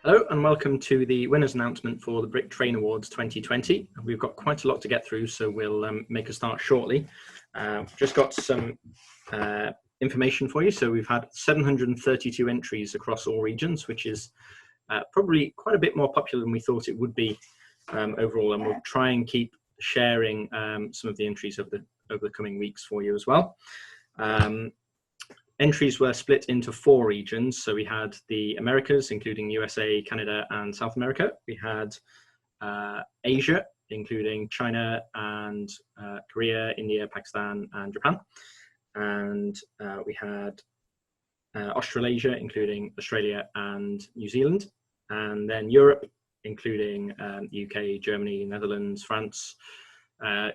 Hello and welcome to the winners announcement for the Brick Train Awards 2020. We've got quite a lot to get through, so we'll make a start shortly. Just got some information for you. So we've had 732 entries across all regions, which is probably quite a bit more popular than we thought it would be overall. And we'll try and keep sharing some of the entries over the coming weeks for you as well. Entries were split into 4 regions. So we had the Americas, including USA, Canada, and South America. We had Asia, including China and Korea, India, Pakistan, and Japan. And we had Australasia, including Australia and New Zealand. And then Europe, including UK, Germany, Netherlands, France,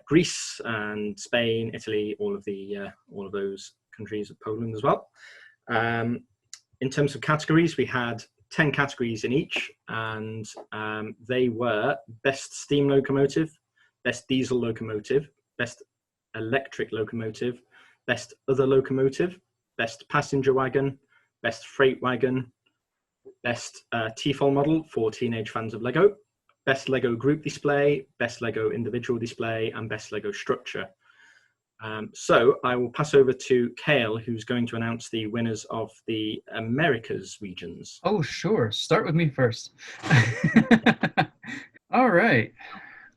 Greece, and Spain, Italy, all of those countries of Poland as well. In terms of categories, we had 10 categories in each, and they were best steam locomotive, best diesel locomotive, best electric locomotive, best other locomotive, best passenger wagon, best freight wagon, best TFOL model for teenage fans of Lego, best Lego group display, best Lego individual display, and best Lego structure. So I will pass over to Kale, who's going to announce the winners of the Americas regions. Oh, sure. Start with me first. All right.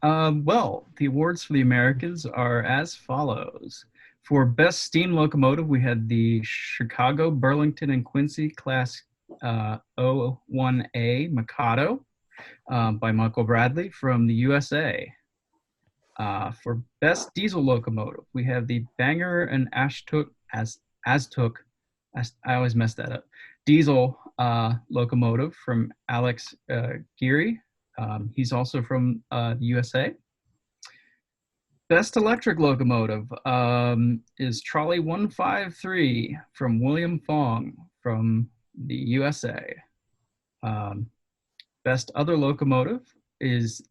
Well, the awards for the Americas are as follows. For Best Steam Locomotive, we had the Chicago, Burlington, and Quincy Class 01A Mikado by Michael Bradley from the USA. For Best Diesel Locomotive, we have the Bangor and Aztuk, I always mess that up, diesel locomotive from Alex Geary. He's also from the USA. Best Electric Locomotive is Trolley 153 from William Fong from the USA. Best Other Locomotive is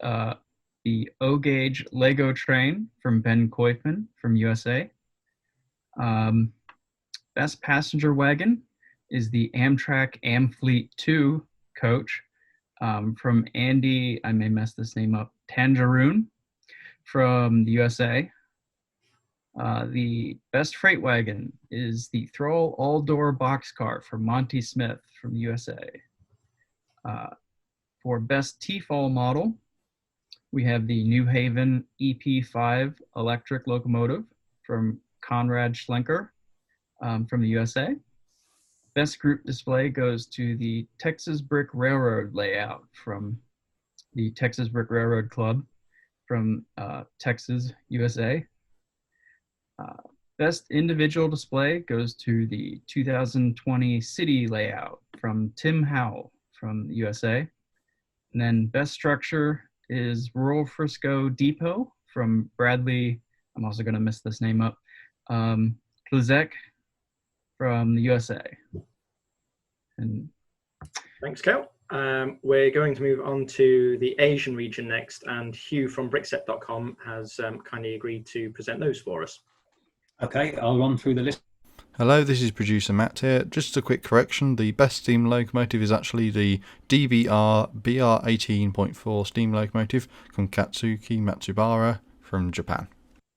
the O-Gauge Lego train from Ben Koifman from USA. Best Passenger Wagon is the Amtrak Amfleet 2 coach from Andy, I may mess this name up, Tangeroon from the USA. The Best Freight Wagon is the Thrall All-Door Boxcar from Monty Smith from the USA. For Best TFOL model, we have the New Haven EP5 electric locomotive from Conrad Schlenker from the USA. Best group display goes to the Texas Brick Railroad layout from the Texas Brick Railroad Club from Texas, USA. Best individual display goes to the 2020 city layout from Tim Howell from the USA. And then best structure is Rural Frisco Depot from Bradley, I'm also going to mess this name up, Kluzek from the USA. And thanks, Kel. We're going to move on to the Asian region next, and Hugh from brickset.com has kindly agreed to present those for us. Okay, I'll run through the list. Hello, this is producer Matt here. Just a quick correction, the best steam locomotive is actually the DBR BR18.4 steam locomotive from Katsuki Matsubara from Japan.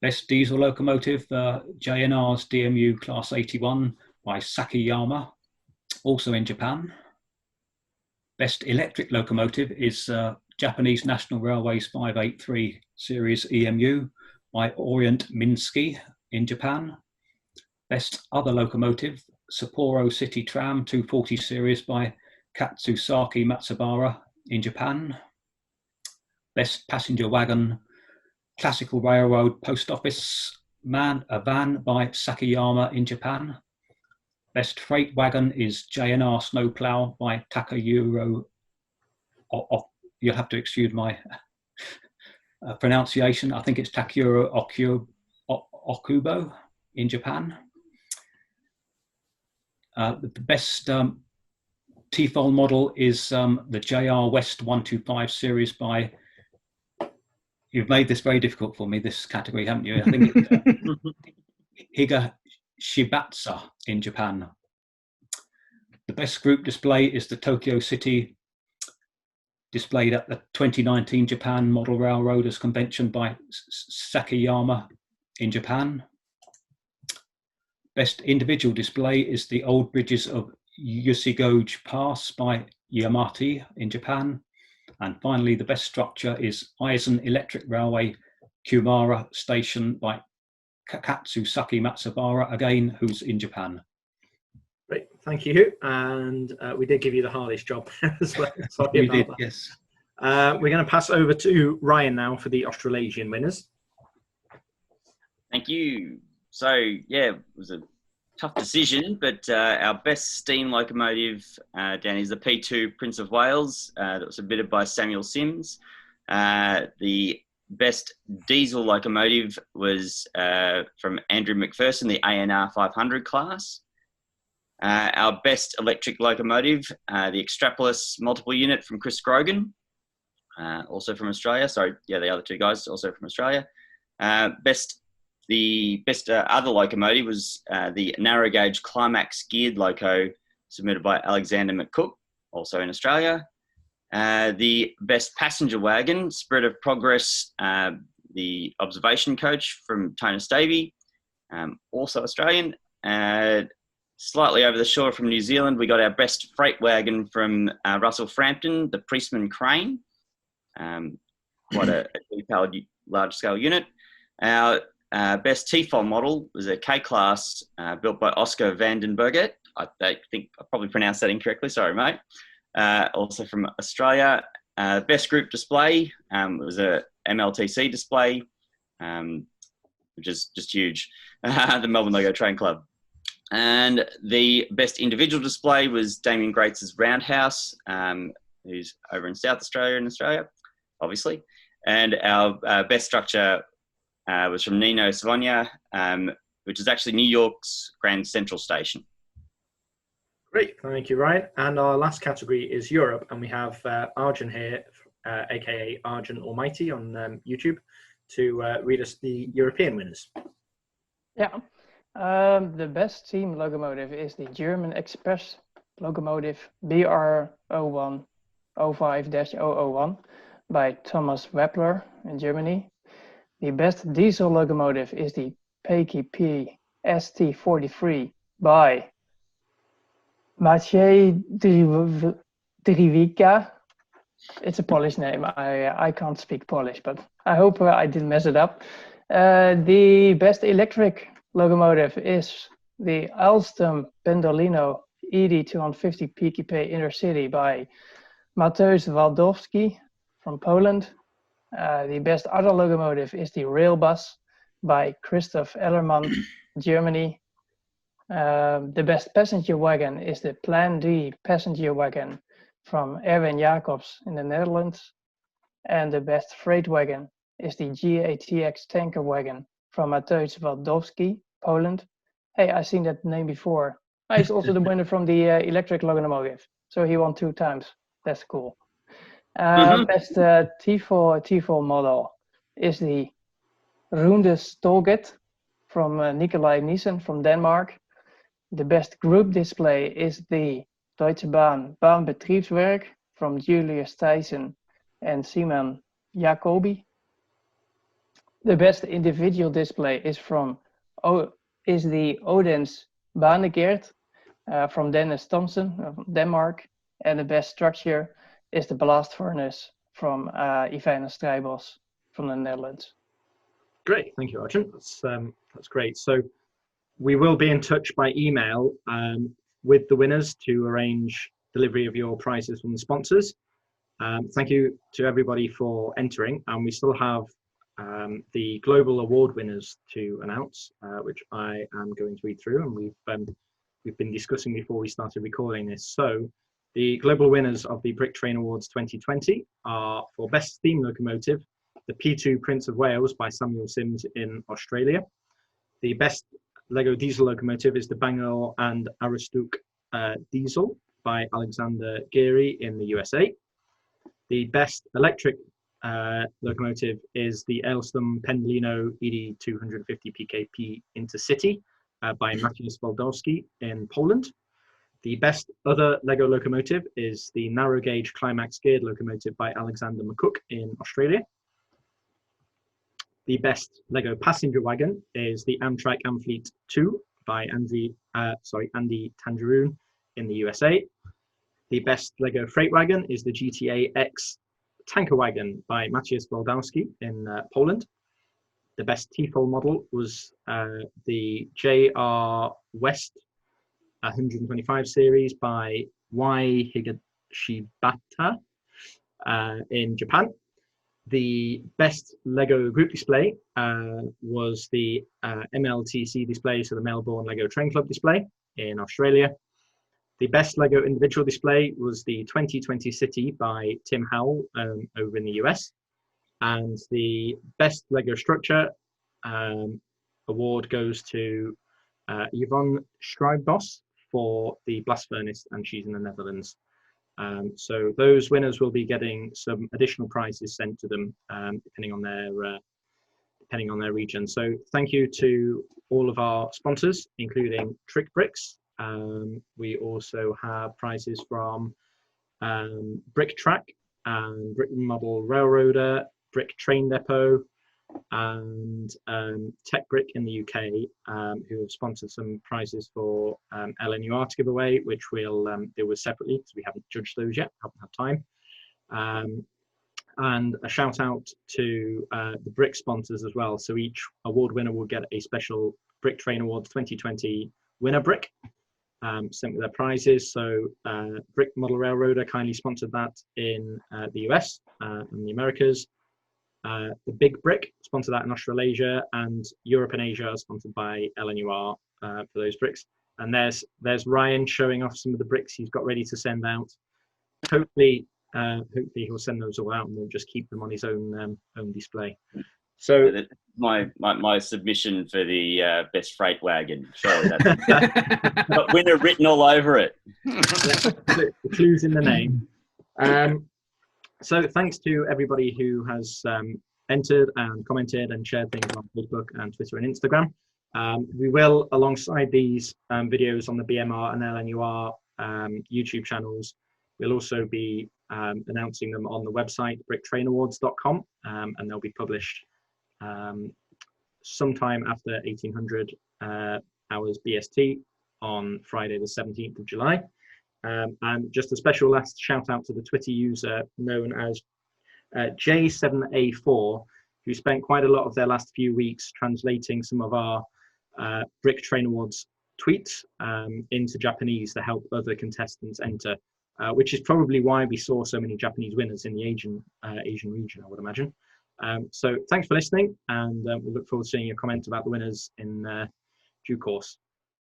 Best diesel locomotive, JNR's DMU Class 81 by Sakiyama, also in Japan. Best electric locomotive is Japanese National Railways 583 Series EMU by Orient Minsky in Japan. Best other locomotive, Sapporo City Tram 240 Series by Katsusaki Matsubara in Japan. Best passenger wagon, Classical Railroad Post Office van by Sakiyama in Japan. Best freight wagon is JNR Snowplow by Takayuro. You'll have to excuse my pronunciation. I think it's Takuro Okubo in Japan. The best TFOL model is the JR West 125 series by, you've made this very difficult for me, this category, haven't you? I think it's Higa Shibatsa in Japan. The best group display is the Tokyo City displayed at the 2019 Japan Model Railroaders Convention by Sakayama in Japan. Best individual display is the Old Bridges of Yusigoj Pass by Yamati in Japan. And finally, the best structure is Aizen Electric Railway Kumara Station by Katsusaki Matsubara, again, who's in Japan. Great, thank you. And we did give you the hardest job as well. Sorry We about did, that. yes. We're going to pass over to Ryan now for the Australasian winners. Thank you. So, yeah, it was a tough decision, but our best steam locomotive, Danny, is the P2 Prince of Wales that was submitted by Samuel Sims. The best diesel locomotive was from Andrew McPherson, the ANR 500 class. Our best electric locomotive, the Extrapolis multiple unit from Chris Grogan, also from Australia. Sorry, yeah, the other two guys also from Australia. The best other locomotive was the narrow gauge Climax geared loco submitted by Alexander McCook, also in Australia. The best passenger wagon, Spirit of Progress, the observation coach from Tona Stavey, also Australian. Slightly over the shore from New Zealand, we got our best freight wagon from Russell Frampton, the Priestman Crane, quite a detailed large-scale unit. Our best TFOL model was a K-class built by Oscar van den Berget. I think I probably pronounced that incorrectly, sorry mate. Also from Australia. Best group display was a MLTC display, which is just huge, the Melbourne Logo Train Club. And the best individual display was Damien Grates' Roundhouse, who's over in South Australia in Australia, obviously. And our best structure was from Nino Savonia, which is actually New York's Grand Central Station. Great, thank you, Ryan. And our last category is Europe, and we have Arjun here, aka Arjun Almighty on YouTube, to read us the European winners. Yeah, the best steam locomotive is the German Express locomotive BR01 05-001 by Thomas Wepler in Germany. The best diesel locomotive is the PKP ST43 by Maciej Driwicka. It's a Polish name. I can't speak Polish, but I hope I didn't mess it up. The best electric locomotive is the Alstom Pendolino ED250 PKP Intercity by Mateusz Waldowski from Poland. The best other locomotive is the Railbus by Christoph Ellermann, Germany. The best passenger wagon is the Plan D passenger wagon from Erwin Jacobs in the Netherlands. And the best freight wagon is the GATX tanker wagon from Mateusz Waldowski, Poland. Hey, I've seen that name before. He's also the winner from the electric locomotive. So he won 2 times. That's cool. Best TFOL model is the Runde Stolget from Nikolai Nissen from Denmark. The best group display is the Deutsche Bahn Bahnbetriebswerk from Julius Thijssen and Simon Jacobi. The best individual display is the Odense Banegeert from Dennis Thompson of Denmark. And the best structure is the blast furnace from Ivana Strijbos from the Netherlands. Great, thank you, Arjun. That's great. So we will be in touch by email with the winners to arrange delivery of your prizes from the sponsors. Thank you to everybody for entering, and we still have the global award winners to announce, which I am going to read through, and we've been discussing before we started recording this. So the global winners of the Brick Train Awards 2020 are for Best Steam Locomotive, the P2 Prince of Wales by Samuel Sims in Australia. The Best Lego Diesel Locomotive is the Bangor and Aroostook Diesel by Alexander Geary in the USA. The Best Electric locomotive is the Alstom Pendolino ED250 PKP Intercity by Mateusz Waldowski in Poland. The best other Lego locomotive is the narrow gauge climax geared locomotive by Alexander McCook in Australia. The best Lego passenger wagon is the Amtrak Amfleet 2 by Andy Tangeroon in the USA. The best Lego freight wagon is the GTA X tanker wagon by Maciej Waldowski in Poland. The best TFOL model was the JR West 125 series by Y Higashibata in Japan. The best Lego group display was the MLTC display, so the Melbourne Lego Train Club display in Australia. The best Lego individual display was the 2020 City by Tim Howell over in the US. And the best Lego structure award goes to Yvonne Schrijbos for the blast furnace, and she's in the Netherlands. So those winners will be getting some additional prizes sent to them depending on their region. So thank you to all of our sponsors, including Trick Bricks. We also have prizes from Brick Track and Brick Model Railroader, Brick Train Depot, and Tech Brick in the UK, who have sponsored some prizes for LNUR to give away, which we'll deal with separately because we haven't judged those yet, haven't had time. And a shout out to the Brick sponsors as well. So each award winner will get a special Brick Train Awards 2020 winner brick sent with their prizes. So Brick Model Railroader kindly sponsored that in the US and the Americas. The Big Brick sponsored that in Australasia, and Europe and Asia are sponsored by LNUR for those bricks. And there's Ryan showing off some of the bricks he's got ready to send out. Hopefully he'll send those all out, and we'll just keep them on his own display. So my submission for the best freight wagon. Sorry, that's got winner written all over it. The clues in the name. So thanks to everybody who has entered and commented and shared things on Facebook and Twitter and Instagram. We will, alongside these videos on the BMR and LNUR YouTube channels, we'll also be announcing them on the website bricktrainawards.com, and they'll be published sometime after 1800 hours BST on Friday the 17th of July. And just a special last shout out to the Twitter user known as J7A4, who spent quite a lot of their last few weeks translating some of our Brick Train Awards tweets into Japanese to help other contestants enter, which is probably why we saw so many Japanese winners in the Asian region, I would imagine. So thanks for listening, and we look forward to seeing your comments about the winners in due course.